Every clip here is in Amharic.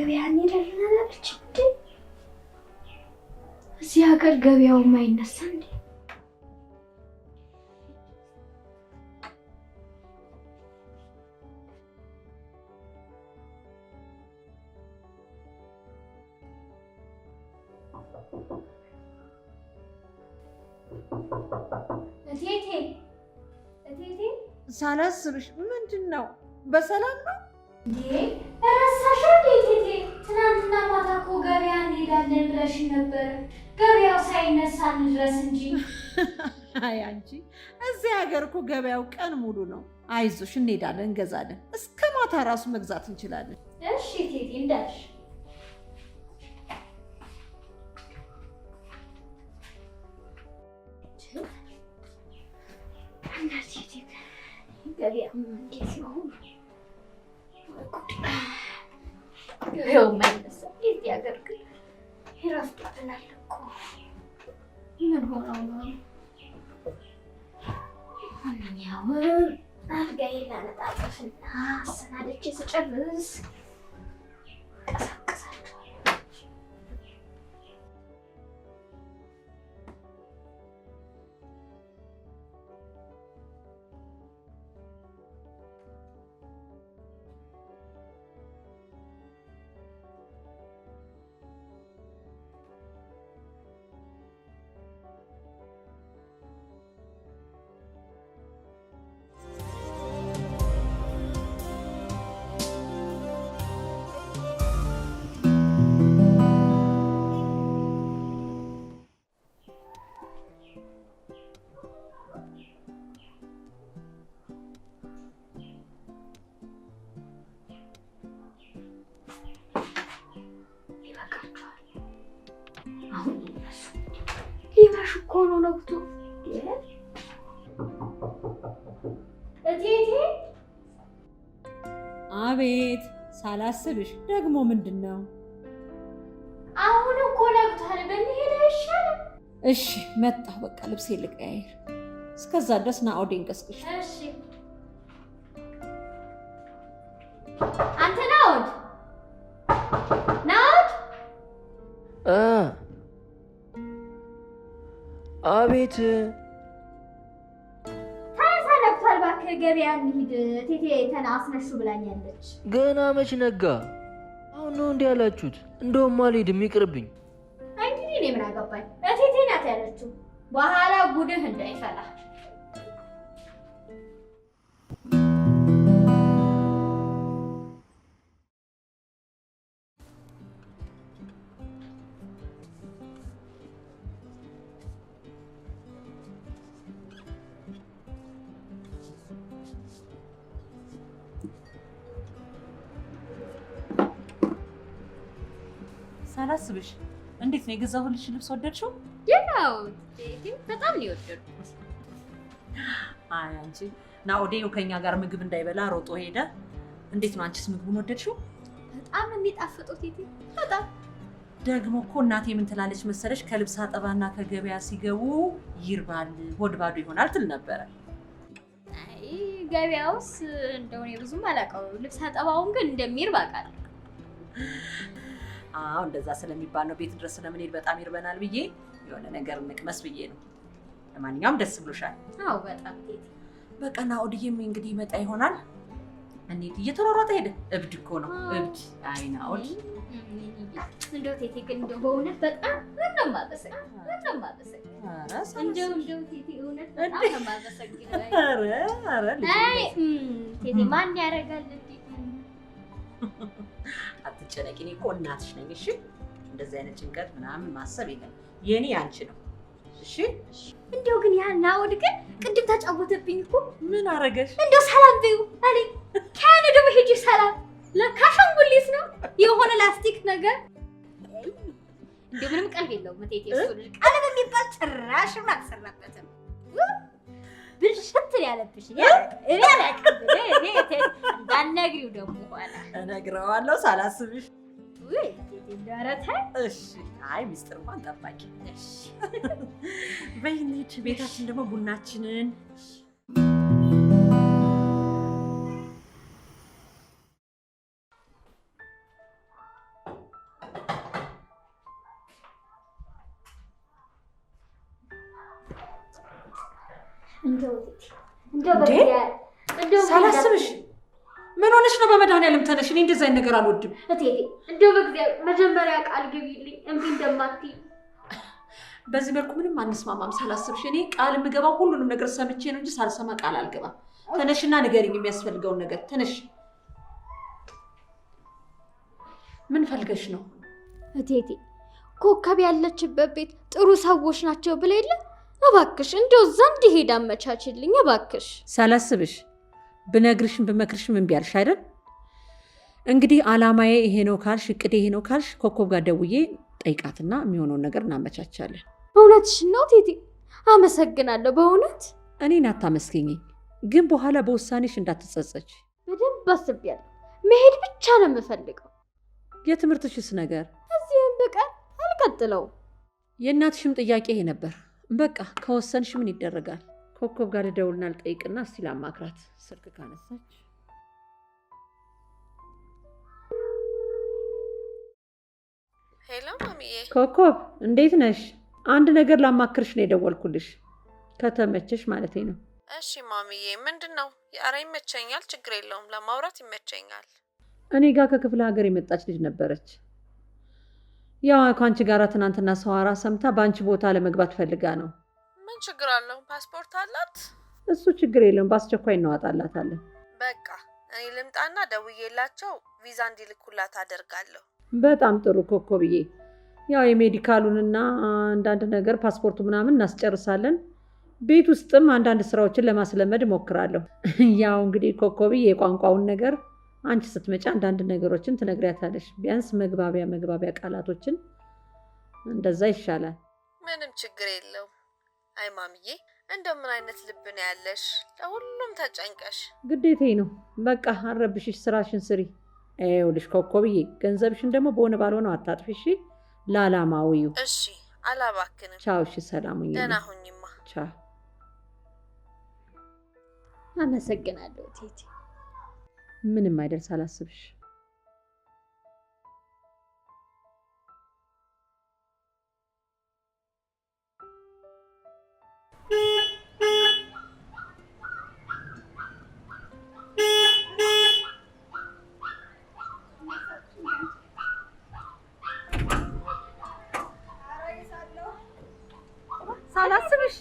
ገበያ እንሄዳለን አላለች እንዴ? እዚህ ሀገር ገበያው የማይነሳ እንዴ? እቴቴ ሳላስብሽ ምንድነው? በሰላም ነው እንዴ? ረሳሽ እንዴ እቴቴ? ትናንትና ማታ እኮ ገበያ እንሄዳለን ብለሽ ነበር። ገበያው ሳይነሳ እንድረስ እንጂ። አይ አንቺ እዚህ ሀገር እኮ ገበያው ቀን ሙሉ ነው። አይዞሽ እንሄዳለን፣ እንገዛለን። እስከ ማታ ራሱ መግዛት እንችላለን። እሺ እቴቴ እንዳልሽ። ገበያ እንዴት ነው? ገበያው የማይነሳ እንዴት ያገር ግን ይረፍዳልናል እኮ። ምን ሆነው ነው? ማንኛውም አልጋዬን ላነጣጥፍና አሰናድቼ ስጨርስ ቀሰቅሳቸዋለሁ። ሊመሽ እኮ ነው ነግቶ። እቴቴ አቤት። ሳላስብሽ ደግሞ ምንድነው? አሁን እኮ ነግቷል። በሚሄድ አይሻልም? እሺ መጣሁ። በቃ ልብሴ ልቀያየር። እስከዛ ድረስ ናኦዴን ቀስቅሽ። እሺ አንተ ናኦድ፣ ናኦድ። አቤት። ተነሳለብታል። እባክህ ገበያ እንሂድ። እቴቴ ተናስነሹ ብላኛለች። ገና መች ነጋ? አሁን ነው እንዲህ ያላችሁት? እንደውም አልሄድም ይቅርብኝ። እንግዲህ እኔ ምን አገባኝ? እቴቴ ናት ያለችው። በኋላ ጉድህ እንዳይፈላ። ሳላስብሽ እንዴት ነው የገዛሁልሽ ልብስ ወደድሽው? ያው በጣም ነው የወደድኩት። አይ አንቺ ናኦዴ ከኛ ጋር ምግብ እንዳይበላ ሮጦ ሄደ። እንዴት ነው አንቺስ ምግቡን ወደድሽው? በጣም የሚጣፍጠው ቴቴ በጣም። ደግሞ እኮ እናቴ ምን ትላለች መሰለሽ? ከልብስ አጠባና ከገበያ ሲገቡ ይርባል፣ ሆድ ባዶ ይሆናል ትል ነበረ። አይ ገበያውስ እንደው እኔ ብዙም አላውቀውም። ልብስ አጠባውን ግን እንደሚርብ አውቃለሁ። አዎ እንደዛ ስለሚባል ነው። ቤት ድረስ ስለምንሄድ በጣም ይርበናል ብዬ የሆነ ነገር እንቅመስ ብዬ ነው። ለማንኛውም ደስ ብሎሻል? አዎ በጣም ቴቴ። በቃ ናኦድዬም እንግዲህ ይመጣ ይሆናል። እንዴት እየተሯሯጠ ሄደ። እብድ እኮ ነው እብድ። አይ ናኦድ እንደው ቴቴ ግን እንደው በእውነት በጣም ነው የማመሰግነው። እንደው ቴቴ እውነት በጣም ነው የማመሰግነው። ኧረ አይ ቴቴ ማን ያደርጋል እንዴ? አትጨነቂ፣ እኔ እኮ እናትሽ ነኝ። እሺ እንደዚህ አይነት ጭንቀት ምናምን ማሰብ የለም። የኔ አንቺ ነው። እሺ እንደው ግን ያ ናኦድ ግን ቅድም ተጫወተብኝ እኮ። ምን አረገሽ? እንደው ሰላም በይው አለኝ። ካነ ደግሞ ሂጂ ሰላም። ለካ አሻንጉሊት ነው የሆነ ላስቲክ ነገር። እንደው ምንም ቀልብ የለውም ቴቴ። እሱ ቀልብ የሚባል ጭራሽ አልሰራበትም። ብልሽት ያለብሽ እኔ አላውቅም። እኔ እንዳትነግሪው ደግሞ ኋላ እነግረዋለሁ ሳላስብሽ። ወይ እንደረተ እሺ። አይ ሚስጥር እንኳን ጠባቂ። እሺ በይ እንሂድ። ቤታችን ደግሞ ቡናችንን እንደው ሳላስብሽ ምን ሆነሽ ነው? በመድኃኒዓለም ተነሽ። እኔ እንደዛ አይነት ነገር አልወድም። እቴቴ እንደው በእግዚአብሔር መጀመሪያ ቃል ግቢልኝ እምቢ እንደማትይ። በዚህ መልኩ ምንም አንስማማም። ሳላስብሽ እኔ ቃል የምገባው ሁሉንም ነገር ሰምቼ ነው እንጂ ሳልሰማ ቃል አልገባም። ተነሽና ንገሪኝ የሚያስፈልገውን ነገር። ተነሽ። ምን ፈልገሽ ነው? እቴቴ ኮከብ ያለችበት ቤት ጥሩ ሰዎች ናቸው ብለ የለ እባክሽ እንደው እዛ እንዲሄድ አመቻችልኝ እባክሽ። ሳላስብሽ ብነግርሽም ብመክርሽም እምቢ አልሽ አይደል? እንግዲህ አላማዬ ይሄ ነው ካልሽ፣ እቅዴ ይሄ ነው ካልሽ ኮከብ ጋር ደውዬ ጠይቃትና የሚሆነውን ነገር እናመቻቻለን። እውነትሽን ነው እቴቴ፣ አመሰግናለሁ በእውነት። እኔን አታመስገኝኝ፣ ግን በኋላ በውሳኔሽ እንዳትጸጸች። በደንብ አስቤያለሁ። መሄድ ብቻ ነው የምፈልገው። የትምህርትሽስ ነገር? እዚህም በቀር አልቀጥለው። የእናትሽም ጥያቄ ይሄ ነበር። በቃ ከወሰንሽ ምን ይደረጋል? ኮከብ ጋር ልደውልና ልጠይቅና እስቲ ላማክራት። ስልክ ካነሳች ሄሎ ማሚዬ። ኮከብ እንዴት ነሽ? አንድ ነገር ላማክርሽ ነው የደወልኩልሽ፣ ከተመቸሽ ማለቴ ነው። እሺ ማሚዬ፣ ምንድን ነው? ኧረ ይመቸኛል፣ ችግር የለውም፣ ለማውራት ይመቸኛል። እኔ ጋር ከክፍለ ሀገር የመጣች ልጅ ነበረች። ያው ከአንቺ ጋር ትናንትና ሰዋራ ሰምታ በአንቺ ቦታ ለመግባት ፈልጋ ነው። ምን ችግር አለው? ፓስፖርት አላት። እሱ ችግር የለውም፣ በአስቸኳይ እናዋጣላታለን። በቃ እኔ ልምጣና ደውዬላቸው ቪዛ እንዲልኩላት አደርጋለሁ። በጣም ጥሩ ኮከብዬ። ያው የሜዲካሉንና አንዳንድ ነገር ፓስፖርቱ ምናምን እናስጨርሳለን። ቤት ውስጥም አንዳንድ ስራዎችን ለማስለመድ እሞክራለሁ። ያው እንግዲህ ኮከብዬ የቋንቋውን ነገር አንቺ ስትመጪ አንዳንድ ነገሮችን ትነግሪያታለሽ። ቢያንስ መግባቢያ ቃላቶችን፣ እንደዛ ይሻላል። ምንም ችግር የለውም። አይ ማሚዬ፣ እንደምን አይነት ልብ ነው ያለሽ? ለሁሉም ተጨንቀሽ። ግዴታዬ ነው። በቃ አረብሽሽ፣ ስራሽን ስሪ። ይኸውልሽ ኮከብዬ፣ ገንዘብሽን ደግሞ በሆነ ባልሆነው አታጥፊሽ። ለዓላማዊው። እሺ፣ አላባክንም። ቻው። እሺ፣ ሰላሙኝ። ደህና ሁኚማ። ቻው። አመሰግናለሁ ቴቴ። ምንም አይደል፣ ሳላስብሽ። ሳላስብሽ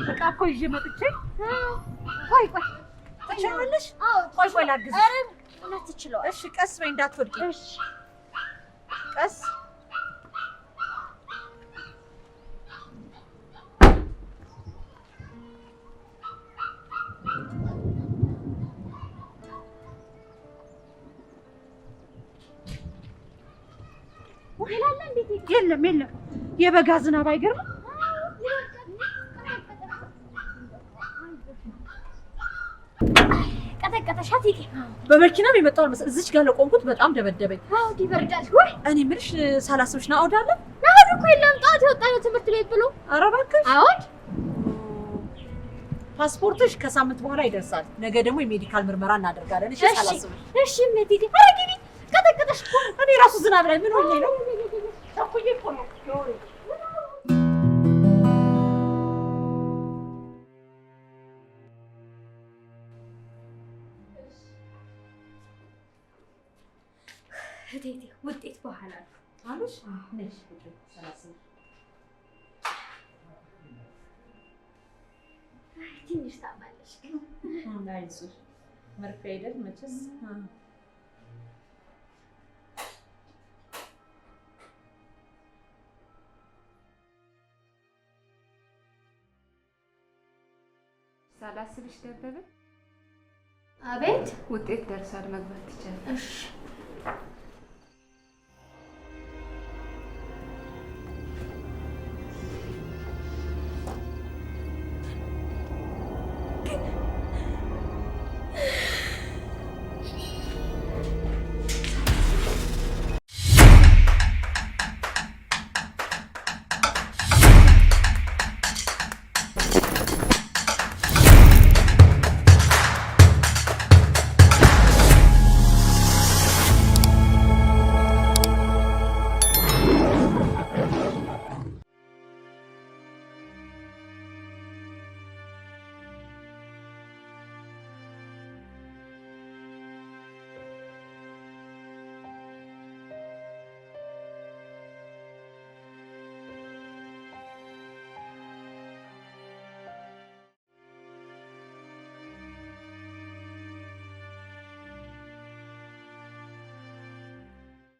በቃ እኮ ይዤ መጥቼ ቆይ ትችላለሽ? ቆይ ላግዝሽ። ኧረ እውነት ትችላለሽ። እሺ፣ ቀስ በይ እንዳትወድቂ። እሺ፣ ቀስ። የለም የበጋ ዝናብ አይገርምም? ቀጠቀጠሻት ይሄ በመኪናም የመጣው መሰለኝ። እዚች ጋር ለቆምኩት በጣም ደበደበኝ። አዎ ይበርዳል። ወይ እኔ የምልሽ ሳላስብሽ ነው አውዳለ? ናውድ እኮ የለም። ጣት የወጣነው ትምህርት ቤት ብሎ። ኧረ እባክሽ። አውድ ፓስፖርትሽ ከሳምንት በኋላ ይደርሳል። ነገ ደግሞ የሜዲካል ምርመራ እናደርጋለን። እሺ ሳላስብሽ። እሺ ሜዲዲ አረጊኒ ቀጠቀጠሽ እኮ። እኔ ራሱ ዝናብ ላይ ምን ሆኜ ነው? ተኩዬ እኮ ነው። እቴቴ ውጤት በኋላ አሉሽ? ነሽ ሳላስብሽ። ትንሽ ታማለሽ ግን አይዞሽ፣ መርፌ አይደል መቼስ። ሳላስብሽ ደበበ። አቤት። ውጤት ደርሷል፣ መግባት ትችላለሽ። እሺ